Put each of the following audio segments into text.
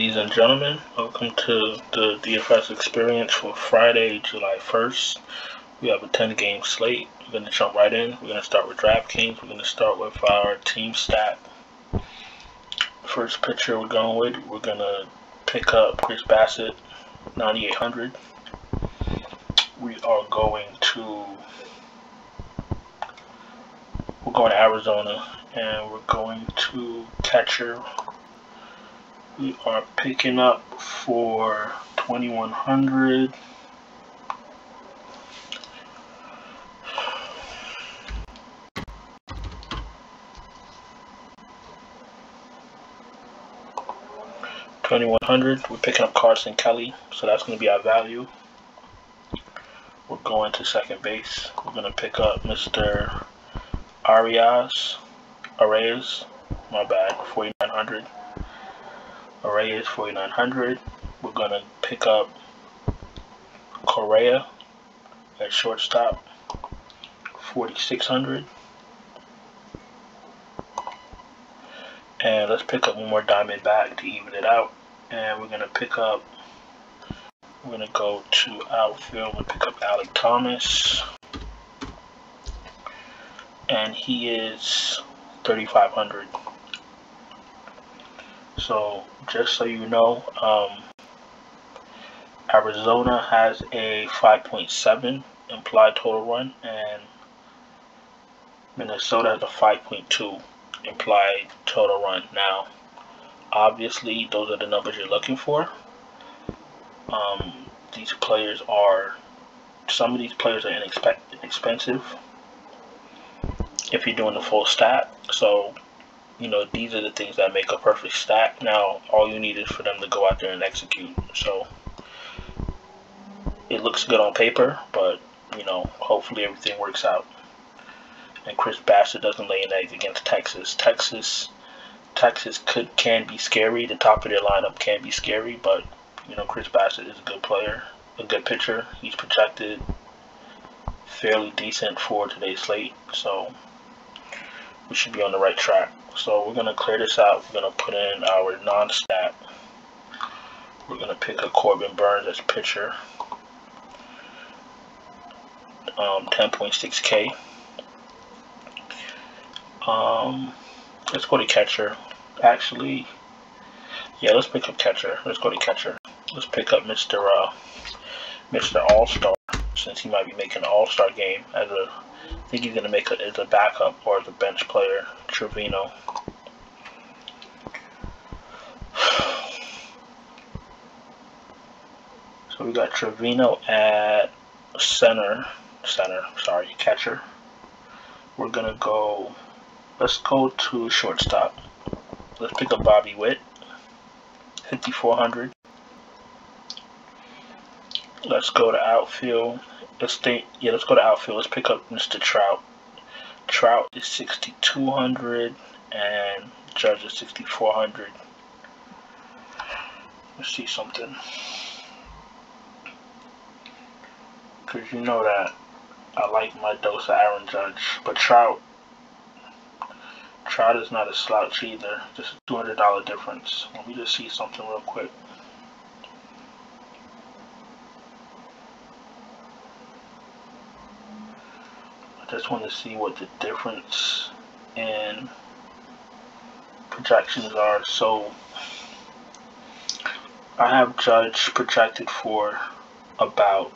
Ladies and gentlemen, welcome to the DFS experience for Friday, July 1st. We have a 10-game slate. We're going to jump right in. We're going to start with DraftKings. We're going to start with our team stat. First pitcher we're going with, we're going to pick up Chris Bassett, 9,800. We're going to Arizona, and we're going to catcher. We are picking up for 2,100. We're picking up Carson Kelly, so that's going to be our value. We're going to second base. We're going to pick up Mr. Arias, 4,900. Arraez, 4,900. We're going to pick up Correa at shortstop, 4,600. And let's pick up one more diamond back to even it out. And we're going to go to outfield. We'll pick up Alec Thomas. And he is 3,500. So just so you know, Arizona has a 5.7 implied total run, and Minnesota has a 5.2 implied total run. Now, obviously, those are the numbers you're looking for. Some of these players are inexpensive if you're doing the full stat. So, you know, these are the things that make a perfect stat. Now, all you need is for them to go out there and execute. So, it looks good on paper, but, you know, hopefully everything works out. And Chris Bassett doesn't lay an egg against Texas. Texas can be scary. The top of their lineup can be scary, but, you know, Chris Bassett is a good player, a good pitcher. He's projected fairly decent for today's slate, so we should be on the right track. So we're going to clear this out. We're going to put in our non-stat. We're going to pick a Corbin Burns as pitcher. 10.6K. Let's go to catcher. Actually, yeah, let's pick up catcher. Let's go to catcher. Let's pick up Mr. All-Star, since he might be making an All-Star game as a. I think he's going to make it as a backup or as a bench player, Trevino. So we got Trevino at catcher. We're going to go, let's go to shortstop. Let's pick up Bobby Witt, 5,400. Let's go to outfield. Let's go to outfield. Let's pick up Mr. Trout. Trout is 6,200 and Judge is 6,400. Let's see something. Because you know that I like my dose of Aaron Judge, but Trout is not a slouch either. Just a $200 difference. Let me just see something real quick. I just want to see what the difference in projections are. So I have Judge projected for about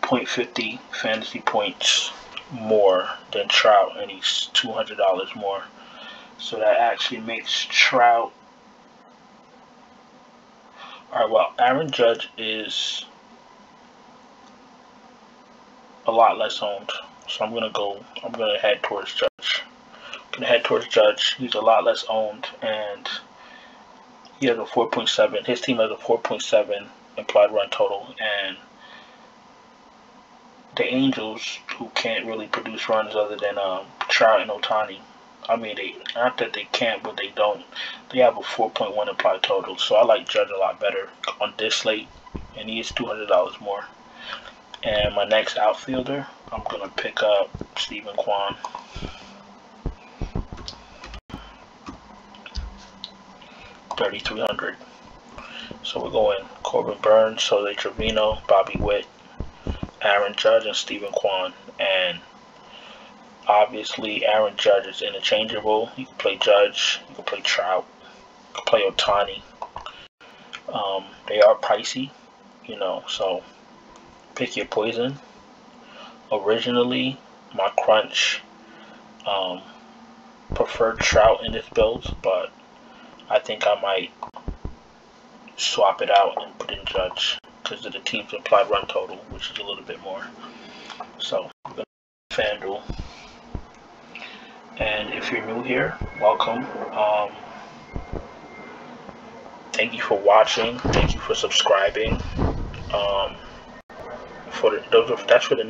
0.50 fantasy points more than Trout, and he's $200 more. So that actually makes Trout. Alright, well, Aaron Judge is a lot less owned. So I'm gonna head towards Judge. He's a lot less owned, and he has a 4.7. His team has a 4.7 implied run total, and the Angels, who can't really produce runs other than Trout and Ohtani. I mean, not that they can't, but they don't. They have a 4.1 implied total. So I like Judge a lot better on this slate, and he is $200 more. And my next outfielder, I'm gonna pick up Steven Kwan. 3,300. So we're going Corbin Burns, Jose Trevino, Bobby Witt, Aaron Judge, and Stephen Kwan. And obviously Aaron Judge is interchangeable. You can play Judge, you can play Trout, you can play Ohtani. They are pricey, you know, so pick your poison. Originally, my crunch preferred Trout in this build, but I think I might swap it out and put in Judge because of the team's implied run total, which is a little bit more. So we're going to FanDuel. And if you're new here, welcome. Thank you for watching. Thank you for subscribing. That's for the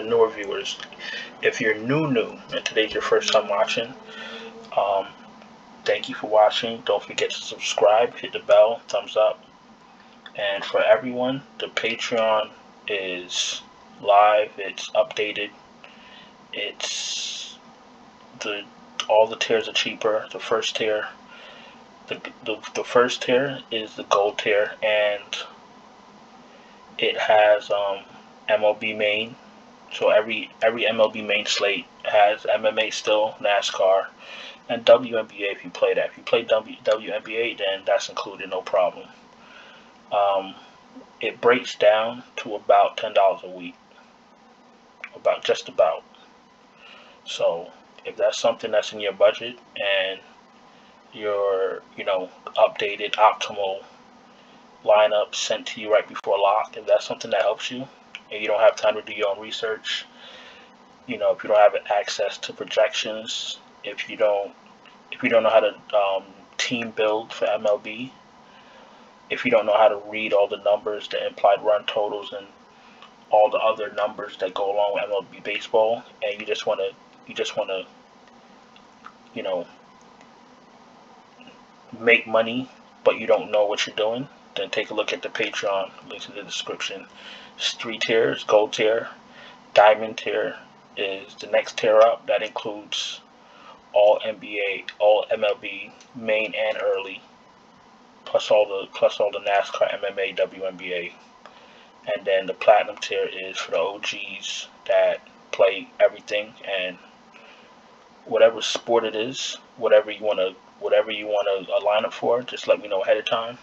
newer viewers. If you're new and today's your first time watching, thank you for watching. Don't forget to subscribe, hit the bell, thumbs up. And for everyone, the Patreon is live. It's updated. It's all the tiers are cheaper. The first tier, the first tier is the gold tier, and it has MLB main. So every MLB main slate has MMA still, NASCAR, and WNBA if you play that. If you play WNBA, then that's included, no problem. It breaks down to about $10 a week. Just about. So if that's something that's in your budget and your, updated optimal lineup sent to you right before lock, if that's something that helps you and you don't have time to do your own research, if you don't have access to projections, if you don't know how to team build for MLB, if you don't know how to read all the numbers, the implied run totals, and all the other numbers that go along with MLB baseball, and you just want to make money, but you don't know what you're doing, then take a look at the Patreon. Links in the description. It's 3 tiers: gold tier, diamond tier is the next tier up. That includes all NBA, all MLB, main and early, plus all the NASCAR, MMA, WNBA. And then the platinum tier is for the OGs that play everything, and whatever sport it is, whatever you want to line up for, just let me know ahead of time,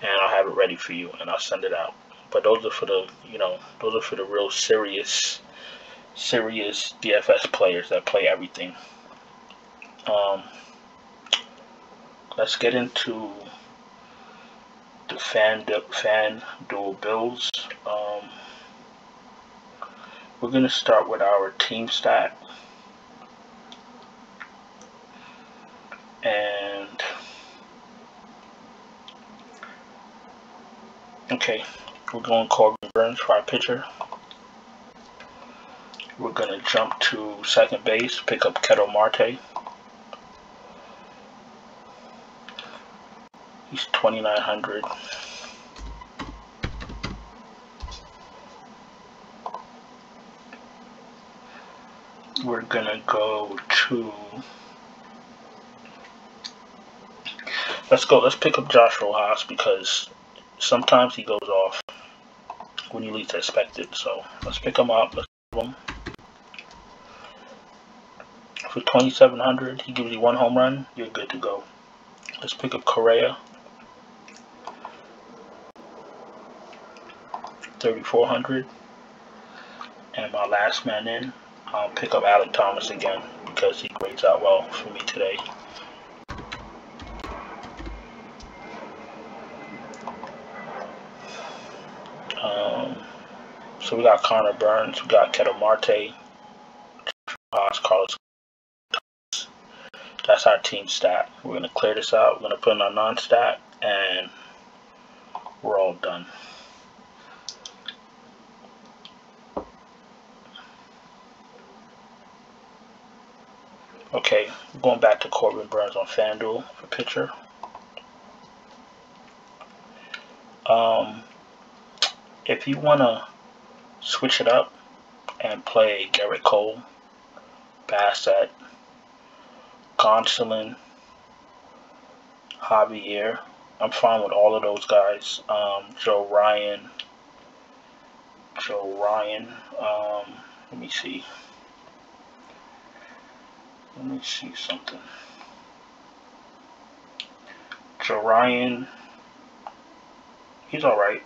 and I'll have it ready for you, and I'll send it out. But those are for the real serious DFS players that play everything. Let's get into the FanDuel builds. We're going to start with our team stat. And okay, we're going Corbin Burns for our pitcher. We're going to jump to second base, pick up Ketel Marte. He's 2,900. We're gonna go to. Let's pick up Josh Rojas, because sometimes he goes off when you least expect it. So let's pick him up. Let's pick him. For 2,700, he gives you 1 home run. You're good to go. Let's pick up Correa. 3,400. And my last man in, I'll pick up Alec Thomas again, because he grades out well for me today. So we got Connor Burns, we got Ketel Marte, Carlos. That's our team stat. We're going to clear this out. We're going to put in our non-stat, and we're all done. Okay, going back to Corbin Burns on FanDuel for pitcher. If you want to switch it up and play Garrett Cole, Bassett, Gonsolin, Javier. I'm fine with all of those guys. Joe Ryan. Let me see. Something. Joe Ryan. He's alright.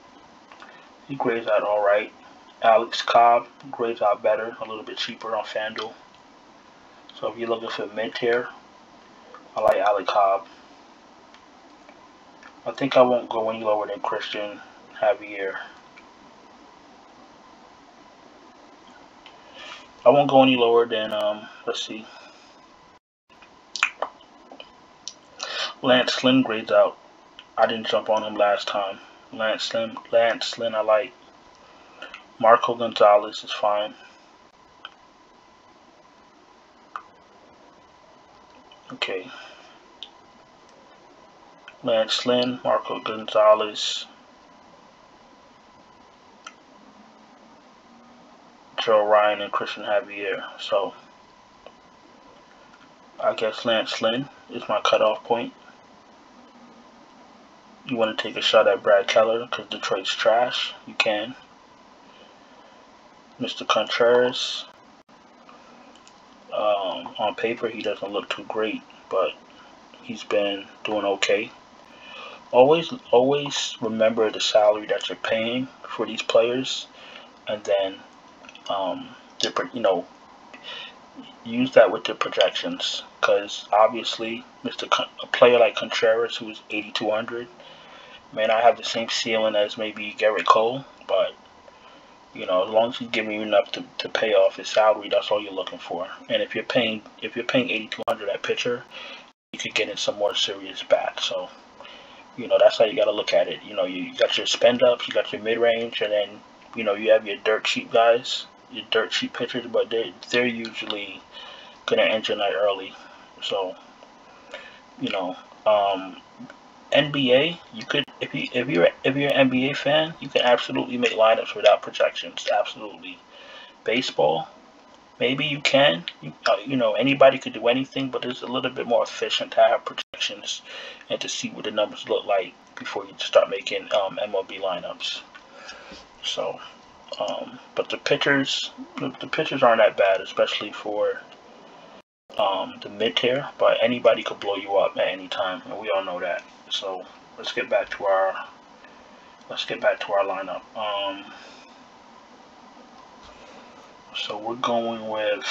He grades out alright. Alex Cobb grades out better, a little bit cheaper on FanDuel. So if you're looking for mid-tier, I like Alex Cobb. I think I won't go any lower than Christian Javier. I won't go any lower than, let's see. Lance Lynn grades out. I didn't jump on him last time. Lance Lynn I like. Marco Gonzalez is fine. Okay. Lance Lynn, Marco Gonzalez, Joe Ryan, and Christian Javier. So I guess Lance Lynn is my cutoff point. You want to take a shot at Brad Keller because Detroit's trash? You can. Mr. Contreras, on paper he doesn't look too great, but he's been doing okay. Always remember the salary that you're paying for these players, and then use that with the projections, because obviously a player like Contreras, who's 8,200, may not have the same ceiling as maybe Garrett Cole, but as long as he's giving you enough to pay off his salary, that's all you're looking for. And if you're paying 8,200 at pitcher, you could get in some more serious bats. So that's how you got to look at it. You got your spend ups, you got your mid range, and then you have your dirt cheap guys, your dirt cheap pitchers, but they're usually gonna end your night early. So NBA, you could, if you're an NBA fan, you can absolutely make lineups without projections. Absolutely. Baseball, maybe you can. Anybody could do anything, but it's a little bit more efficient to have projections and to see what the numbers look like before you start making MLB lineups. So, but the pitchers aren't that bad, especially for the mid-tier, but anybody could blow you up at any time, and we all know that. So let's get back to our lineup. So we're going with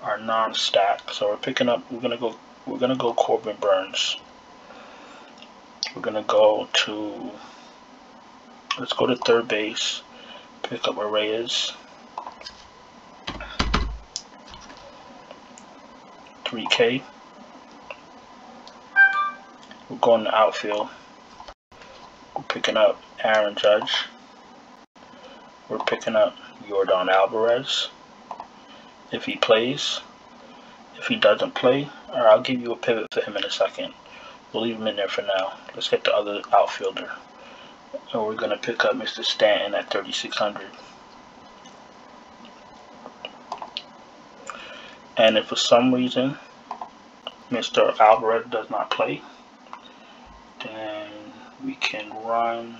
our non-stack. So we're gonna go Corbin Burns. Let's go to third base, pick up Reyes. 3K. We're going to outfield. We're picking up Aaron Judge. We're picking up Yordan Alvarez if he plays. If he doesn't play, I'll give you a pivot for him in a second. We'll leave him in there for now. Let's get the other outfielder. And we're going to pick up Mr. Stanton at 3,600. And if for some reason Mr. Alvarez does not play, then we can run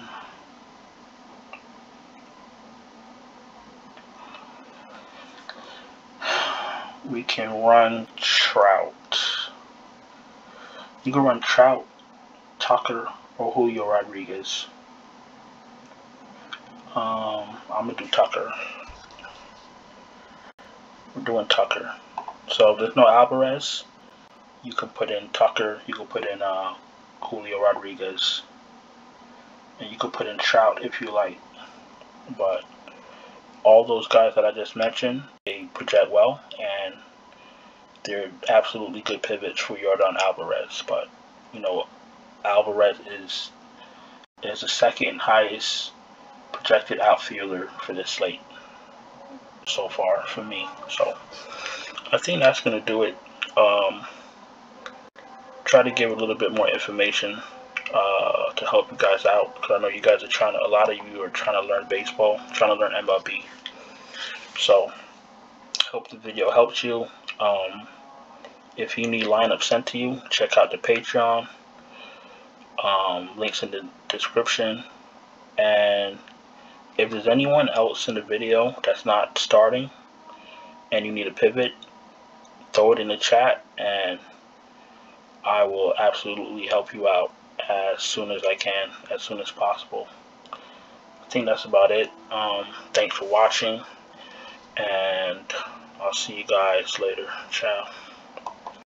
Trout. You can run Trout, Tucker, or Julio Rodriguez. I'm gonna do Tucker. We're doing Tucker. So if there's no Alvarez, you can put in Tucker, you can put in Julio Rodriguez, and you can put in Trout if you like. But all those guys that I just mentioned, they project well, and they're absolutely good pivots for Yordan Alvarez. But Alvarez is the second highest projected outfielder for this slate so far for me. So I think that's gonna do it. Try to give a little bit more information to help you guys out, because I know you guys are a lot of you are trying to learn baseball, trying to learn MLB. So hope the video helps you. If you need lineups sent to you, check out the Patreon. Links in the description. And if there's anyone else in the video that's not starting and you need a pivot, throw it in the chat and I will absolutely help you out as soon as I can, as soon as possible. I think that's about it. Thanks for watching, and I'll see you guys later. Ciao.